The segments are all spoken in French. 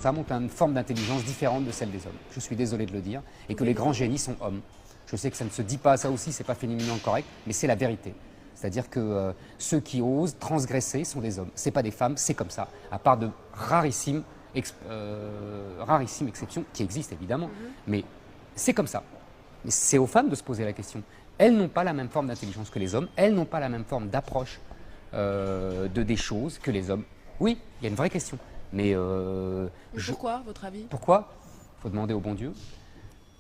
femmes ont une forme d'intelligence différente de celle des hommes. Je suis désolé de le dire. Et que les grands génies sont hommes. Je sais que ça ne se dit pas ça aussi, c'est pas féminin correct, mais c'est la vérité. C'est-à-dire que ceux qui osent transgresser sont des hommes. C'est pas des femmes, c'est comme ça. À part de rarissimes exceptions qui existent évidemment. Mais c'est comme ça. Mais c'est aux femmes de se poser la question. Elles n'ont pas la même forme d'intelligence que les hommes. Elles n'ont pas la même forme d'approche des choses que les hommes. Oui, il y a une vraie question. Mais pourquoi, votre avis? Pourquoi? Il faut demander au bon Dieu.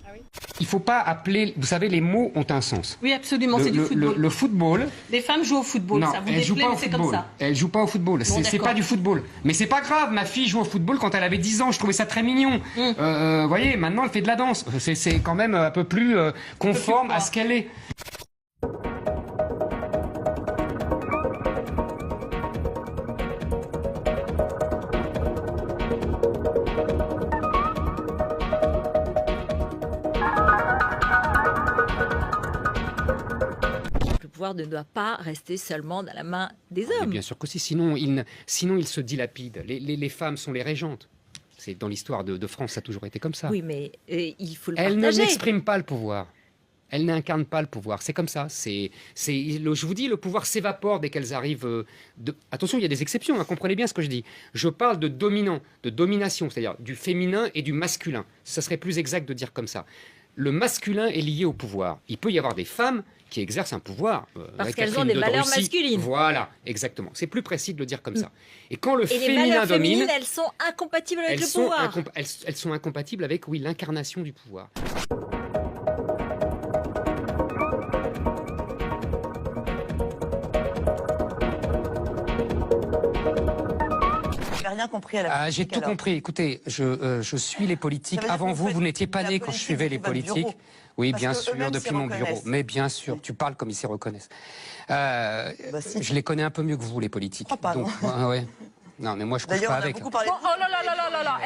Ah oui. Il ne faut pas appeler... Vous savez, les mots ont un sens. Oui, absolument, c'est du football. Le football... Les femmes jouent au football, Non, ça vous elles jouent déplaît, pas mais au c'est comme football. ça. Elles jouent pas au football. Bon, C'est pas du football. Mais c'est pas grave. Ma fille joue au football quand elle avait 10 ans. Je trouvais ça très mignon. Vous voyez, maintenant elle fait de la danse. C'est quand même un peu plus conforme à ce qu'elle est. Le pouvoir ne doit pas rester seulement dans la main des hommes. Mais bien sûr que si, sinon il se dilapide. Les femmes sont les régentes. C'est dans l'histoire de France, ça a toujours été comme ça. Oui, mais il faut le Elles ne partager. n'expriment pas le pouvoir. Elles n'incarnent pas le pouvoir. C'est comme ça. Je vous dis, le pouvoir s'évapore dès qu'elles arrivent. Attention, il y a des exceptions. Hein, comprenez bien ce que je dis. Je parle de dominant, de domination, c'est-à-dire du féminin et du masculin. Ça serait plus exact de dire comme ça. Le masculin est lié au pouvoir. Il peut y avoir des femmes qui exercent un pouvoir. Parce qu'elles ont des valeurs masculines. Voilà, exactement. C'est plus précis de le dire comme ça. Et quand le Et les féminin valeurs domine, féminines, elles sont incompatibles avec le pouvoir. elles sont incompatibles avec, oui, l'incarnation du pouvoir. J'ai rien compris à la politique. J'ai tout compris. Écoutez, je suis les politiques. Avant vous, vous n'étiez pas né quand je suivais les politiques. Oui, bien sûr, depuis mon bureau. Mais bien sûr, tu parles comme ils s'y reconnaissent. Si. Je les connais un peu mieux que vous, les politiques. Je crois pas, Donc, ouais. Non, mais moi, je couche D'ailleurs, pas on a avec. beaucoup parlé. Oh là là là là là là,